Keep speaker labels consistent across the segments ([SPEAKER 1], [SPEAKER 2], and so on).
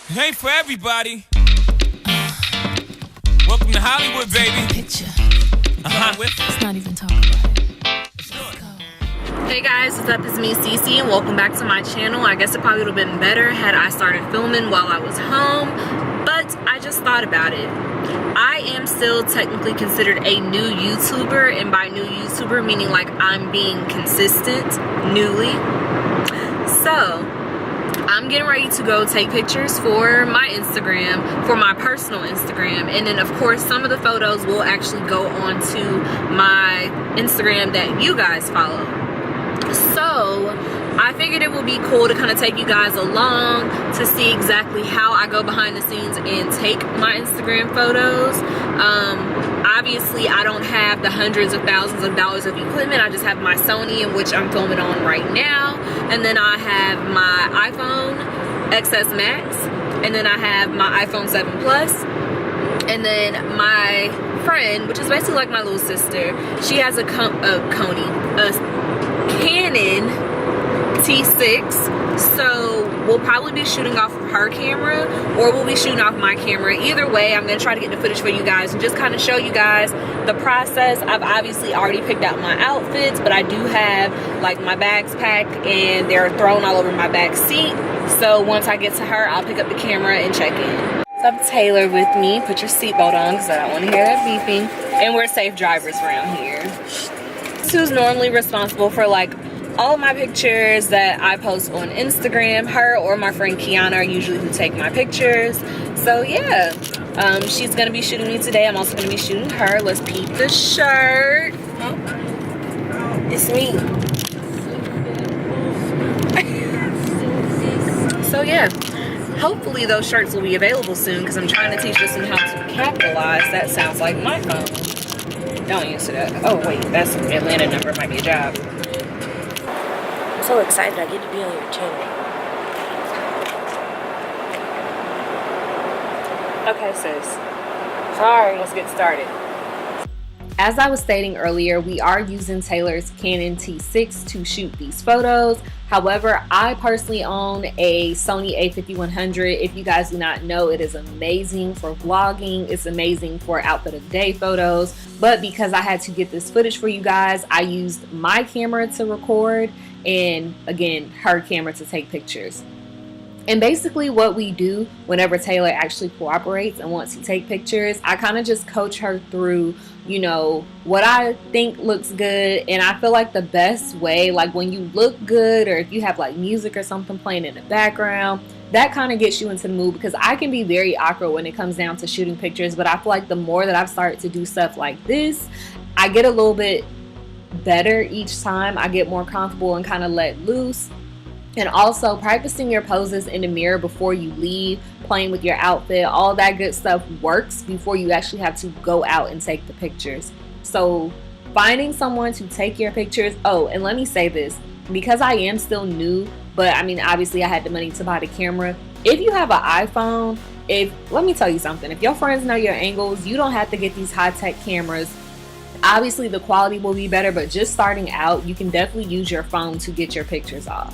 [SPEAKER 1] It ain't for everybody. Welcome to Hollywood, baby.
[SPEAKER 2] Picture.
[SPEAKER 1] Let's
[SPEAKER 2] Let's not even talk about it.
[SPEAKER 1] do it.
[SPEAKER 3] Hey guys, what's up? It's me, Cece, and welcome back to my channel. I guess it probably would have been better had I started filming while I was home, but I just thought about it. I am still technically considered a new YouTuber, and by new YouTuber meaning like I'm being consistent, newly. So I'm getting ready to go take pictures for my Instagram, for my personal Instagram, and then of course some of the photos will actually go onto my Instagram that you guys follow. So I figured it would be cool to kind of take you guys along to see exactly how I go behind the scenes and take my Instagram photos. Obviously I don't have the hundreds of thousands of dollars of equipment. I just have my Sony, in which I'm filming on right now, and then I have my iPhone XS Max, and then I have my iPhone 7 Plus, and then my friend, which is basically like my little sister, she has a Canon T6, so we'll probably be shooting off of her camera, or we'll be shooting off my camera. Either way, I'm going to try to get the footage for you guys and just kind of show you guys the process. I've obviously already picked out my outfits, but I do have like my bags packed and they're thrown all over my back seat. So once I get to her, I'll pick up the camera and check in. So I have Taylor with me. Put your seatbelt on because I don't want to hear that beeping. And we're safe drivers around here. Who's normally responsible for like all of my pictures that I post on Instagram. Her or my friend Kiana are usually who take my pictures. So yeah, she's gonna be shooting me today. I'm also gonna be shooting her. Let's peep the shirt. Oh, it's me. So yeah, hopefully those shirts will be available soon because I'm trying to teach this one how to capitalize. That sounds like my phone. Don't answer that. Oh wait, that's an Atlanta number. It might be a job.
[SPEAKER 4] I'm so excited I get to be on your channel.
[SPEAKER 3] Okay, sis. Sorry. Let's get started. As I was stating earlier, we are using Taylor's Canon T6 to shoot these photos. However, I personally own a Sony A5100. If you guys do not know, it is amazing for vlogging. It's amazing for outfit of the day photos. But because I had to get this footage for you guys, I used my camera to record and again, her camera to take pictures. And basically what we do whenever Taylor actually cooperates and wants to take pictures, I kind of just coach her through, you know, what I think looks good. And I feel like the best way, like when you look good or if you have like music or something playing in the background, that kind of gets you into the mood, because I can be very awkward when it comes down to shooting pictures. But I feel like the more that I've started to do stuff like this, I get a little bit better each time. I get more comfortable and kind of let loose. And also practicing your poses in the mirror before you leave, playing with your outfit, all that good stuff works before you actually have to go out and take the pictures. So finding someone to take your pictures. Oh, and let me say this, because I am still new, but I mean, obviously I had the money to buy the camera. If you have an iPhone, let me tell you something, if your friends know your angles, you don't have to get these high-tech cameras. Obviously the quality will be better, but just starting out, you can definitely use your phone to get your pictures off.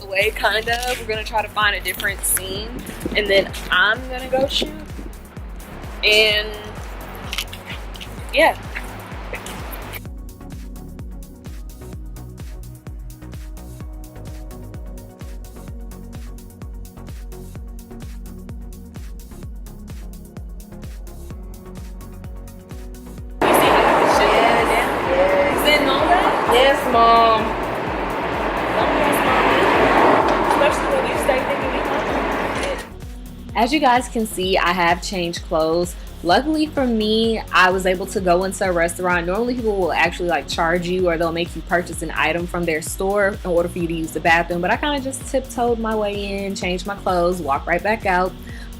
[SPEAKER 3] Way kind of, we're gonna try to find a different scene, and then I'm gonna go shoot, and yeah. You see how I can shut that down?
[SPEAKER 4] Yes.
[SPEAKER 3] Is it all that?
[SPEAKER 4] Yes, Mom.
[SPEAKER 3] As you guys can see, I have changed clothes. Luckily for me, I was able to go into a restaurant. Normally people will actually like charge you, or they'll make you purchase an item from their store in order for you to use the bathroom, but I kind of just tiptoed my way in, changed my clothes, walked right back out.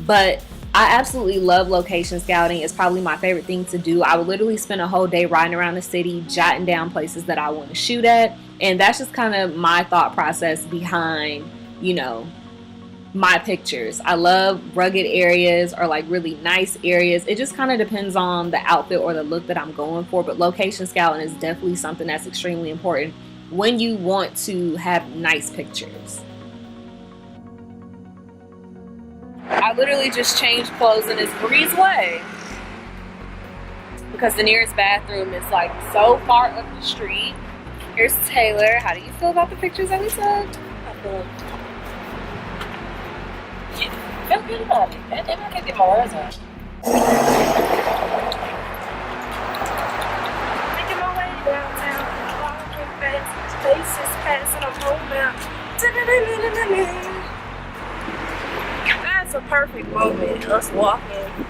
[SPEAKER 3] But I absolutely love location scouting. It's probably my favorite thing to do. I would literally spend a whole day riding around the city, jotting down places that I want to shoot at, and that's just kind of my thought process behind, you know, my pictures. I love rugged areas or like really nice areas. It just kind of depends on the outfit or the look that I'm going for, but location scouting is definitely something that's extremely important when you want to have nice pictures. I literally just changed clothes in this Marie's way because the nearest bathroom is like so far up the street. Here's Taylor. How do you feel about the pictures that we took?
[SPEAKER 4] I feel good about it. I can't get my words out. Making my way downtown, walking fast, faces passing, I'm home now. That's a perfect moment, us walking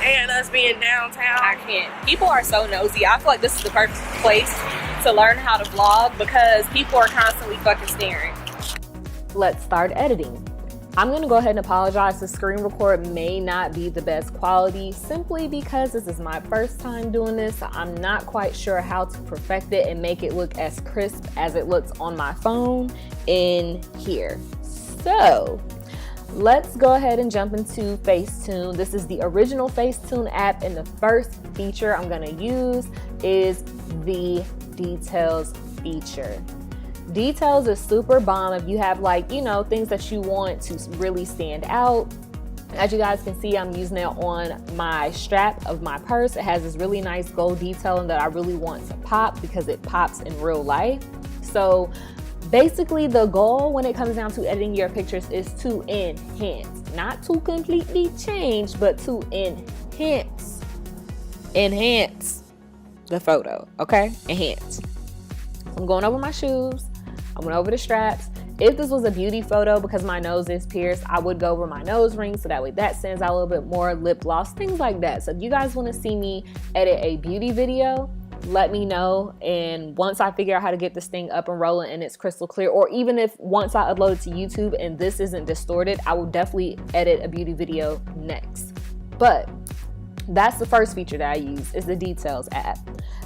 [SPEAKER 4] and us being downtown.
[SPEAKER 3] I can't. People are so nosy. I feel like this is the perfect place to learn how to vlog because people are constantly fucking staring. Let's start editing. I'm gonna go ahead and apologize. The screen record may not be the best quality simply because this is my first time doing this. I'm not quite sure how to perfect it and make it look as crisp as it looks on my phone in here. So let's go ahead and jump into Facetune. This is the original Facetune app, and the first feature I'm gonna use is the details feature. Details is super bomb if you have, like, you know, things that you want to really stand out. As you guys can see, I'm using it on my strap of my purse. It has this really nice gold detailing that I really want to pop because it pops in real life. So basically the goal when it comes down to editing your pictures is to enhance, not to completely change, but to enhance the photo. Okay, enhance. I'm going over my shoes, I went over the straps. If this was a beauty photo, because my nose is pierced, I would go over my nose ring so that way that stands out a little bit more, lip gloss, things like that. So if you guys want to see me edit a beauty video, let me know, and once I figure out how to get this thing up and rolling and it's crystal clear, or even if once I upload it to YouTube and this isn't distorted, I will definitely edit a beauty video next. But that's the first feature that I use, is the details app.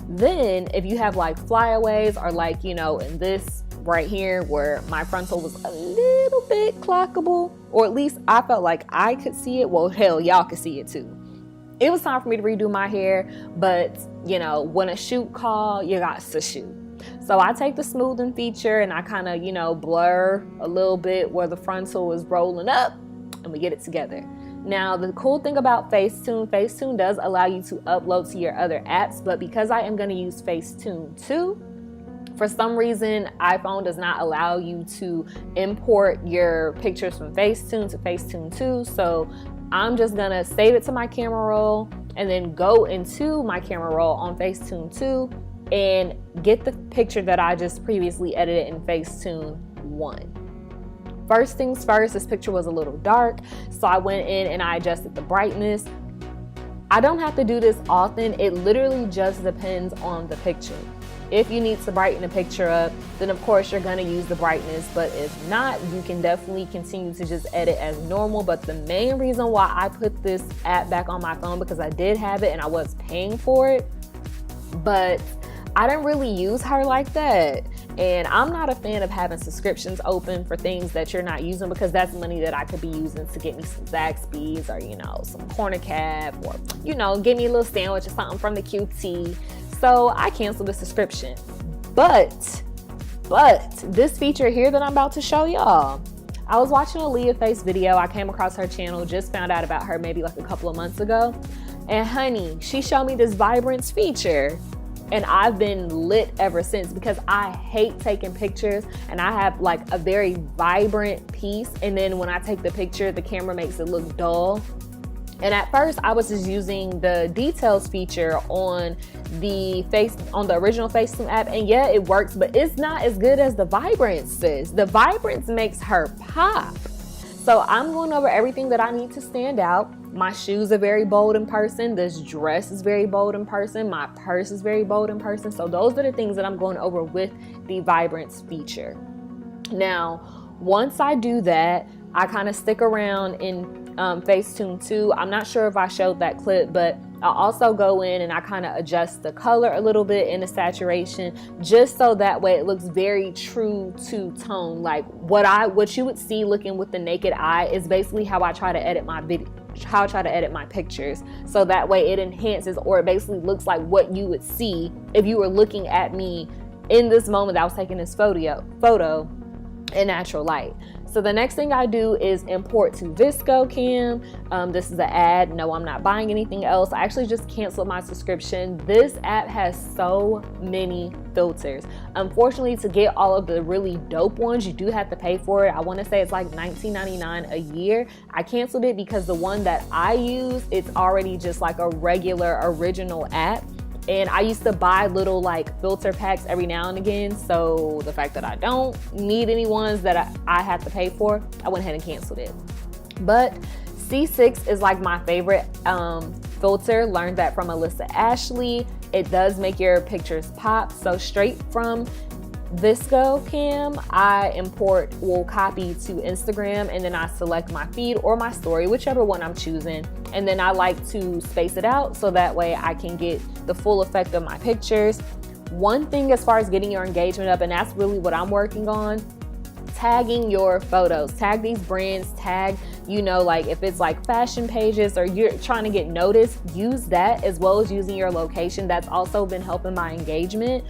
[SPEAKER 3] Then if you have like flyaways, or like, you know, in this right here where my frontal was a little bit clockable, or at least I felt like I could see it, well, hell, y'all could see it too. It was time for me to redo my hair, but you know, when a shoot call, you got to shoot. So I take the smoothing feature and I kind of, you know, blur a little bit where the frontal is rolling up, and we get it together. Now, the cool thing about Facetune does allow you to upload to your other apps, but because I am going to use Facetune 2, for some reason, iPhone does not allow you to import your pictures from Facetune to Facetune 2. So I'm just going to save it to my camera roll and then go into my camera roll on Facetune 2 and get the picture that I just previously edited in Facetune 1. First things first, this picture was a little dark, so I went in and I adjusted the brightness. I don't have to do this often. It literally just depends on the picture. If you need to brighten the picture up, then of course you're gonna use the brightness, but if not, you can definitely continue to just edit as normal. But the main reason why I put this app back on my phone, because I did have it and I was paying for it, but I didn't really use her like that. And I'm not a fan of having subscriptions open for things that you're not using, because that's money that I could be using to get me some Zaxby's, or, you know, some corner cab, or, you know, get me a little sandwich or something from the QT. So I canceled the subscription. But this feature here that I'm about to show y'all, I was watching a Leah Face video. I came across her channel, just found out about her maybe like a couple of months ago. And honey, she showed me this vibrance feature. And I've been lit ever since, because I hate taking pictures and I have like a very vibrant piece, and then when I take the picture, the camera makes it look dull. And at first I was just using the details feature on the original Facetune app, and yeah, it works, but it's not as good as the vibrance sis. The vibrance makes her pop. So I'm going over everything that I need to stand out. My shoes are very bold in person. This dress is very bold in person. My purse is very bold in person. So those are the things that I'm going over with the vibrance feature. Now, once I do that, I kind of stick around in Facetune 2. I'm not sure if I showed that clip, but I also go in and I kind of adjust the color a little bit in the saturation, just so that way it looks very true to tone. Like what you would see looking with the naked eye is basically how I try to edit my video, how I try to edit my pictures. So that way it enhances, or it basically looks like what you would see if you were looking at me in this moment that I was taking this photo in natural light. So the next thing I do is import to VSCO Cam. This is an ad. No, I'm not buying anything else. I actually just canceled my subscription. This app has so many filters. Unfortunately, to get all of the really dope ones, you do have to pay for it. I want to say it's like $19.99 a year. I canceled it because the one that I use, it's already just like a regular original app. And I used to buy little like filter packs every now and again. So the fact that I don't need any ones that I have to pay for, I went ahead and canceled it. But C6 is like my favorite filter. Learned that from Alyssa Ashley. It does make your pictures pop. So straight from VSCO Cam, I will copy to Instagram, and then I select my feed or my story, whichever one I'm choosing. And then I like to space it out so that way I can get the full effect of my pictures. One thing as far as getting your engagement up, and that's really what I'm working on, tagging your photos. Tag these brands, tag, like if it's like fashion pages or you're trying to get noticed, use that as well as using your location. That's also been helping my engagement.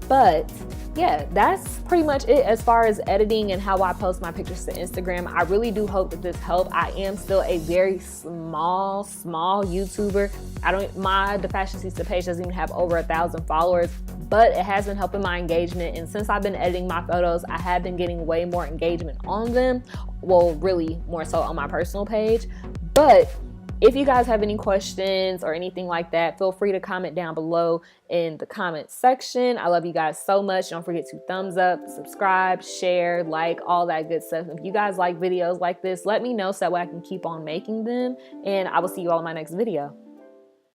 [SPEAKER 3] But yeah, that's pretty much it as far as editing and how I post my pictures to Instagram. I really do hope that this helped. I am still a very small YouTuber. My The Fashionceesta page doesn't even have over 1,000 followers, but it has been helping my engagement. And since I've been editing my photos, I have been getting way more engagement on them. Well, really more so on my personal page. But if you guys have any questions or anything like that, feel free to comment down below in the comment section. I love you guys so much. Don't forget to thumbs up, subscribe, share, like, all that good stuff. If you guys like videos like this, let me know so that way I can keep on making them. And I will see you all in my next video.